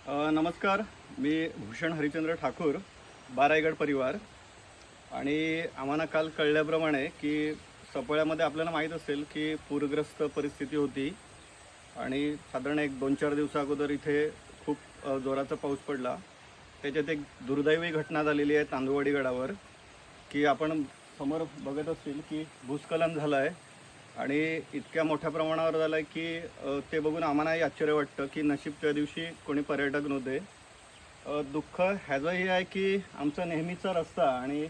नमस्कार. मी भूषण हरिचंद्र ठाकूर, बाराईगड परिवार. आणि आम्हाला काल कळल्याप्रमाणे की सपोळ्यामध्ये आपल्याला माहीत असेल की पूरग्रस्त परिस्थिती होती आणि साधारण एक 2-4 दिवसा अगोदर इथे खूप जोराचा पाऊस पडला. त्याच्यात एक दुर्दैवी घटना झालेली आहे तांदूळवाडी गडावर, की आपण समोर बघत असतील की भूस्खलन झालं आहे आणि इतक्या मोठ्या प्रमाणावर झालं आहे की ते बघून आम्हालाही आश्चर्य वाटतं की नशीब त्या दिवशी कोणी पर्यटक नव्हते. दुःख ह्याचंही आहे की आमचा नेहमीचा रस्ता आणि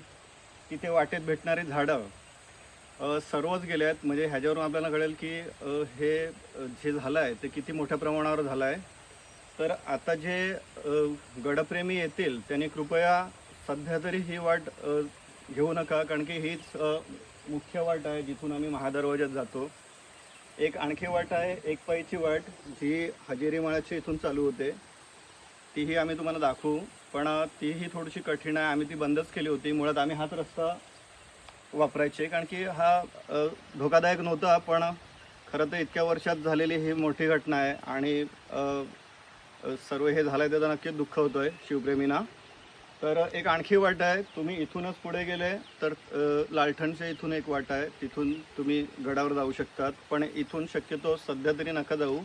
तिथे वाटेत भेटणारी झाडं सर्वच गेले आहेत. म्हणजे ह्याच्यावरून आपल्याला कळेल की जे झालं आहे ते किती मोठ्या प्रमाणावर झालं आहे. तर आता जे गडप्रेमी येतील त्यांनी कृपया सध्या तरी ही वाट घेऊ नका, कारण की हीच मुख्य वाट आहे जिथून आम्ही महादरवाज्यात जातो. एक आणखी वाट आहे, एक पायीची वाट, जी हजेरी माळ्याच्या इथून चालू होते. तीही आम्ही तुम्हाला दाखवू, पण तीही थोडीशी कठीण आहे. आम्ही ती बंदच केली होती. मुळात आम्ही हाच रस्ता वापरायचे, कारण की हा धोकादायक नव्हता. पण खरं तर इतक्या वर्षात झालेली ही मोठी घटना आहे आणि सर्व हे झालं आहे त्याचं नक्कीच दुःख होतं आहे शिवप्रेमींना. तर एक आणखी वाट आहे. तुम्ही इथूनच पुढे गेले तर लालठणच्या इथून एक वाट आहे, तिथून तुम्ही गडावर जाऊ शकतात. पण इथून शक्यतो सध्या तरी नका जाऊ,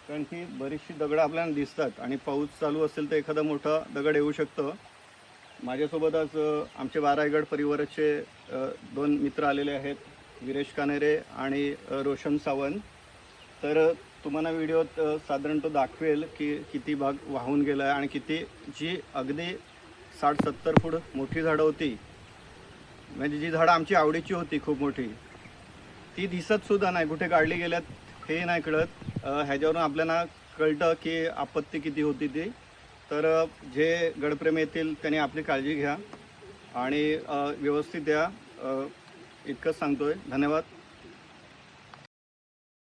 कारण की बरीचशी दगडं आपल्याला दिसतात आणि पाऊस चालू असेल तर एखादा मोठा दगड येऊ शकतं. माझ्यासोबत आज आमचे बाराईगड परिवाराचे 2 मित्र आलेले आहेत, विरेश कानेरे आणि रोशन सावंत. तर तुम्हाला व्हिडिओत साधारण तो दाखवेल की किती भाग वाहून गेला आहे आणि किती जी अगदी 60-70 फूट मोठी झाडं होती, म्हणजे जी झाडं आमची आवडीची होती खूप मोठी, ती दिसतसुद्धा नाही, कुठे काढली गेल्यात हे नाही कळत. ह्याच्यावरून आपल्याला कळतं की आपत्ती किती होती ती. तर जे गडप्रेमी येतील त्यांनी आपली काळजी घ्या आणि व्यवस्थित द्या. इतकंच सांगतोय. धन्यवाद.